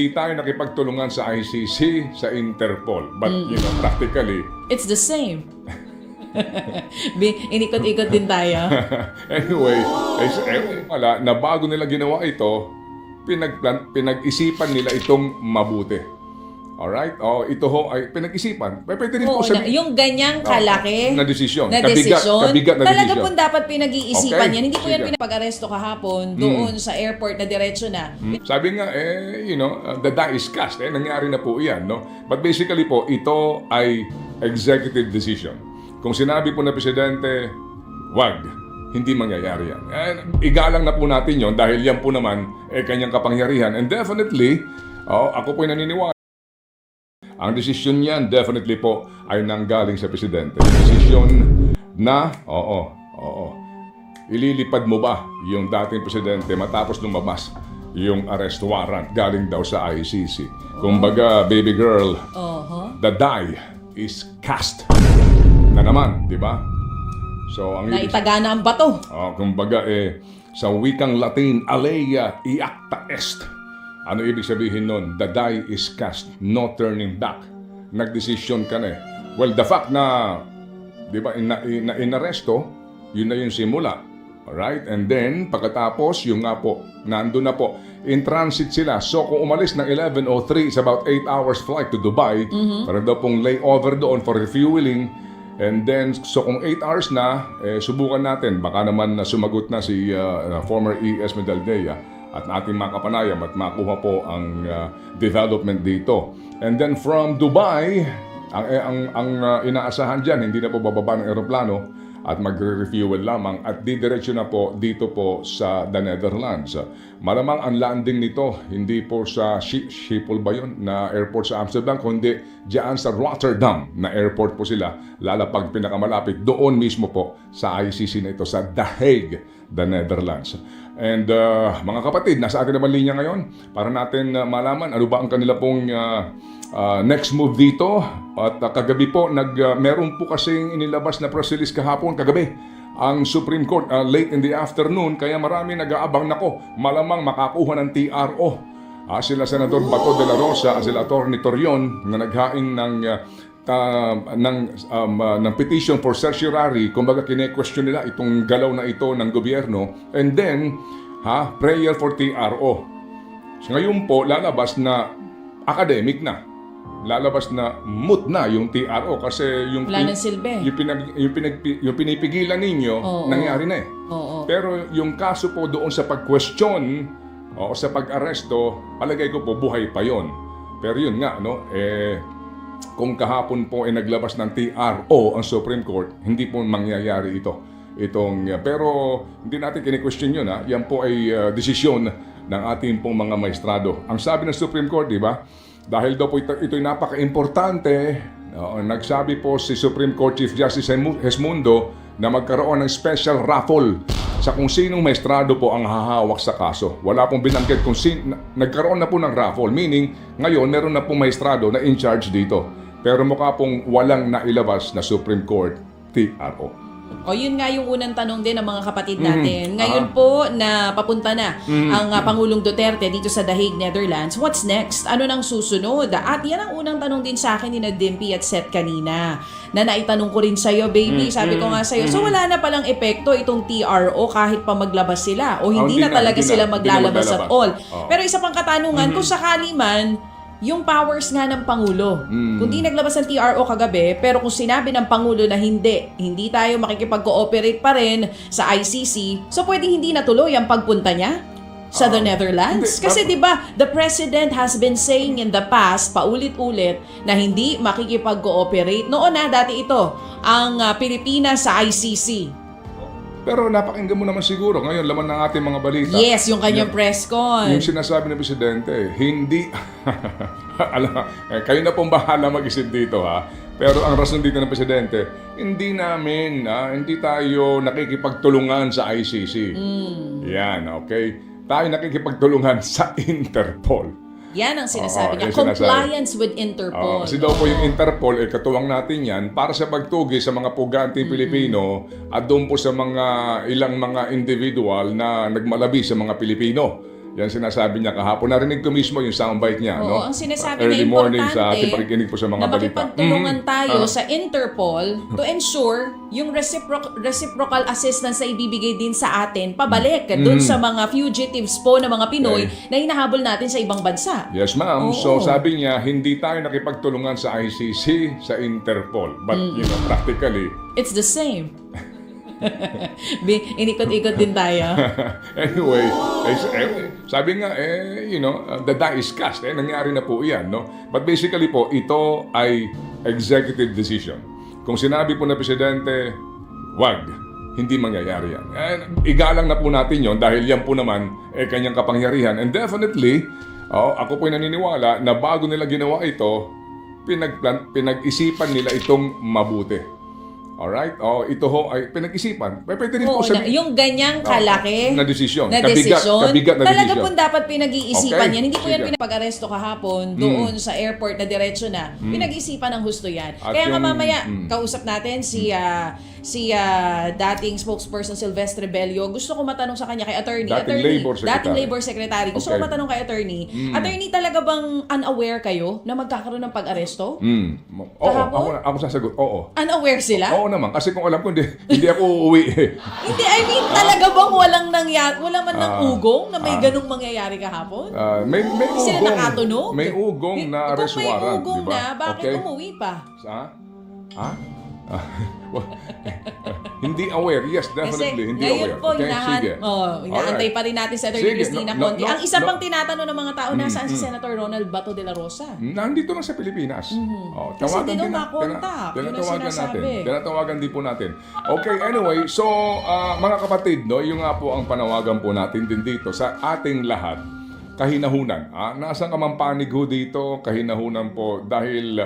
Hindi tayo nakipagtulungan sa ICC, sa Interpol. But, practically... It's the same. Inikot-ikot din tayo. Anyway, wala, na bago nila ginawa ito, pinag-isipan nila itong mabuti. Alright? Ito ho ay pinag-isipan. Pwede rin po sabihin. Yung ganyang kalaki na desisyon. Kabigat na talaga po dapat pinag-iisipan Okay. yan. Hindi po yan Sige. pinapag-aresto kahapon doon sa airport na diretso na. Sabi nga, the die is cast. Nangyari na po yan, no? But basically po, ito ay executive decision. Kung sinabi po na Presidente, wag, hindi mangyayari yan. Igalang na po natin yon dahil yan po naman kanyang kapangyarihan. And definitely, ako po ay naniniwala. Ang desisyon niyan, definitely po, ay nanggaling sa Presidente. Desisyon na, ililipad mo ba yung dating Presidente matapos lumabas yung arrest warrant galing daw sa ICC. Kumbaga, baby girl, the die is cast na naman, di ba? So, ang Naitaga na ang bato. kumbaga, sa wikang Latin, alea iacta est. Ano ibig sabihin nun? The die is cast, no turning back. Nagdesisyon ka na eh. Well, the fact na, di ba, inaresto, yun na yung simula. Alright? And then, pagkatapos, yung nga po, nandun na po, in transit sila. So, kung umalis ng 11:03, it's about 8 hours flight to Dubai, para daw pong layover doon for refueling. And then, so kung 8 hours na, subukan natin. Baka naman sumagot na si former ES Medaldea at ating makapanayam at makuha po ang development dito. And then from Dubai, ang inaasahan dyan, hindi na po bababa ng aeroplano at magre-refuel lamang at didiretso na po dito po sa the Netherlands. Malamang ang landing nito, hindi po sa Schiphol ba yun, na airport sa Amsterdam, kundi diyan sa Rotterdam na airport po sila, lalapag pinakamalapit doon mismo po sa ICC na ito, sa The Hague, the Netherlands. And mga kapatid, nasa atin naman linya ngayon para natin malaman ano ba ang kanila pong next move dito. At kagabi po, meron po kasing inilabas na press release kahapon, kagabi, ang Supreme Court late in the afternoon, kaya marami nag-aabang nako, malamang makakuha ng TRO. Sila Senador Bato de la Rosa at sila Atty. Torion na naghain ng petition for certiorari, kumbaga kine-question nila itong galaw na ito ng gobyerno, and then prayer for TRO. So ngayon po lalabas na academic na, lalabas na moot na yung TRO kasi yung Wala ng silbi. yung pinipigilan ninyo nangyari na eh. Pero yung kaso po doon sa pag-question o sa pag-aresto, palagay ko po buhay pa yon. Pero yun nga, no, kung kahapon po ay naglabas ng TRO ang Supreme Court, hindi po mangyayari ito. Pero hindi natin kini-question yun. Yan po ay desisyon ng ating pong mga maestrado. Ang sabi ng Supreme Court, di ba? Dahil daw po ito'y napaka-importante, nagsabi po si Supreme Court Chief Justice Hesmundo na magkaroon ng special raffle sa kung sinong maestrado po ang hahawak sa kaso. Wala pong binanggit kung nagkaroon na po ng raffle, meaning ngayon meron na pong maestrado na in charge dito. Pero mukha pong walang nailabas na Supreme Court TRO. Yun nga yung unang tanong din ng mga kapatid natin. Ngayon po na papunta na ang Pangulong Duterte dito sa The Hague, Netherlands. What's next? Ano nang susunod? At yan ang unang tanong din sa akin ni Dimpy at Seth kanina. Na naitanong ko rin sa'yo, baby. Sabi ko nga sa'yo, so wala na palang epekto itong TRO kahit pa maglabas sila. O hindi na talaga sila maglalabas at all. Pero isa pang katanungan, kung sakali man, yung powers nga ng Pangulo. Kung di naglabas ng TRO kagabi, pero kung sinabi ng Pangulo na hindi tayo makikipag-cooperate pa rin sa ICC, so pwedeng hindi natuloy ang pagpunta niya sa the Netherlands? Kasi di ba the President has been saying in the past, paulit-ulit, na hindi makikipag-cooperate. Noon dati ito, ang Pilipinas sa ICC. Pero napakinggan mo naman siguro ngayon laman ng ating mga balita. Yes, yung kanyang press con. Yung sinasabi ng Presidente, hindi kayo na pong bahala mag-isip dito Pero ang rason dito ng Presidente, hindi tayo nakikipagtulungan sa ICC. Yan, okay? Tayo nakikipagtulungan sa Interpol. Yan ang sinasabi niya. Compliance with Interpol. Kasi daw po yung Interpol, katuwang natin yan para sa pagtugi sa mga puganting Pilipino at doon po sa ilang mga individual na nagmalabi sa mga Pilipino. Yan sinasabi niya kahapon. Narinig ko mismo yung soundbite niya. Oo, no? ang sinasabi Early niya morning sa importante ating pakikinig po sa mga na balita. makipagtulungan tayo sa Interpol to ensure yung reciprocal assistance na ibibigay din sa atin pabalik dun sa mga fugitives po na mga Pinoy na hinahabol natin sa ibang bansa. Yes, ma'am. Oo. So, sabi niya, hindi tayo nakipagtulungan sa ICC, sa Interpol. But, practically, It's the same. Inikot-ikot din tayo. anyway, sabi nga, the die is cast. Nangyari na po yan, no? But basically po, ito ay executive decision. Kung sinabi po na Presidente, wag, hindi mangyayari yan. Igalang na po natin yon dahil yan po naman kanyang kapangyarihan. And definitely, ako po ay naniniwala na bago nila ginawa ito, pinag-isipan nila itong mabuti. Alright? Ito ho ay pinag-isipan. Pwede rin po sabihin. Yung ganyang kalaki na desisyon. na Kabigat na talaga desisyon. po dapat pinag-iisipan Okay. yan. Hindi po yan Sige. pinapag-aresto kahapon doon sa airport na diretso na. Pinag-iisipan ng husto yan. At Kaya nga yung- mamaya, kausap natin si dating spokesperson Silvestre Bello. Gusto ko matanong sa kanya kay attorney. Dating Labor Secretary. Dating Labor Secretary. Gusto ko Okay. matanong kay attorney. Attorney, talaga bang unaware kayo na magkakaroon ng pag-aresto? Oo, Kahapon? ako sasagot. Oo. Unaware sila? Oo naman. Kasi kung alam ko, hindi ako uuwi. Hindi, I mean, talaga bang wala man ng ugong na may ganung mangyayari kahapon? May Hindi sila ugong. nakatunog? May ugong na arrest Kung may warrant. ugong diba? na, bakit Okay. umuwi pa? Hindi aware. Yes, Kasi definitely. Hindi ngayon aware. po, Okay, sige. inaantay Alright. pa rin natin sa Atty. Sige, Cristina no, Conti. no, Ang isa no. pang tinatanong ng mga tao, nasaan si Senator Ronald Bato de la Rosa? Nandito lang sa Pilipinas. Kasi Tawagan di din daw na- makontak. Yun ang tinatawagan natin. sinasabi. Tinatawagan din po natin. Okay, anyway, so mga kapatid, no, yung nga po ang panawagan po natin din dito sa ating lahat. Kahinahunan. Nasaan ka man panig ho dito, kahinahunan po dahil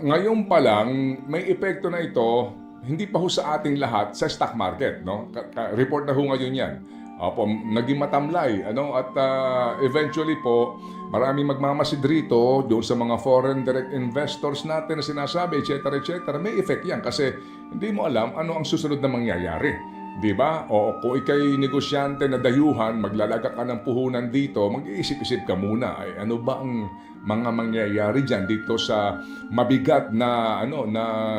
ngayon pa lang may epekto na ito hindi pa ho sa ating lahat sa stock market, no? Report na ho ngayon 'yan. Opo, naging matamlay, at eventually po maraming magmamasid rito doon sa mga foreign direct investors natin na sinasabi, etc., etc. May effect 'yan kasi hindi mo alam ano ang susunod na mangyayari. Di ba? O kung ikay negosyante na dayuhan, maglalagak ka ng puhunan dito, mag-iisip-isip ka muna. Ay, ano ba ang mga mangyayari dyan dito sa mabigat na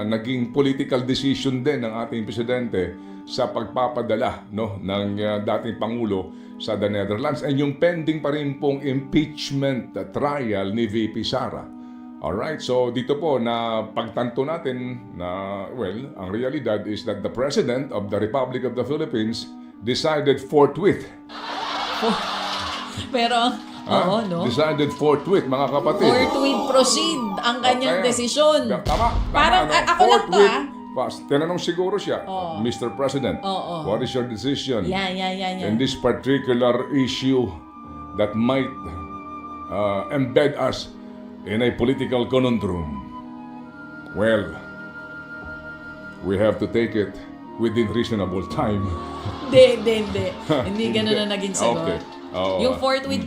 naging political decision din ng ating presidente sa pagpapadala ng dating Pangulo sa the Netherlands and yung pending pa rin pong impeachment trial ni VP Sara. Alright, so dito po na pagtanto natin na, ang realidad is that the President of the Republic of the Philippines decided forthwith. Pero, Decided forthwith, mga kapatid. forthwith proceed ang kanyang Okay. desisyon. Tama. Parang, ako lang to Tinanong siguro siya, Mr. President, what is your decision Yan. in this particular issue that might embed us in a political conundrum? Well, we have to take it within reasonable time. Hindi. Hindi ganun na naging sagot. Okay. Oo. Yung forthwith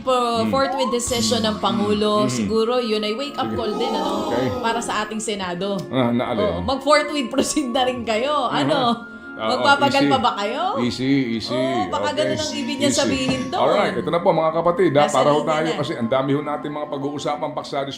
decision ng Pangulo, siguro yun ay wake-up call din, Okay. para sa ating Senado. Naalin. Mag-forthwith proceed na rin kayo. Magpapagal easy. pa ba kayo? Easy. Oo, baka ganun ang ibig niya easy. sabihin doon. Alright, ito na po mga kapatid. Para ho Nasa linya tayo na. kasi ang dami ho natin mga pag-uusapang paksa this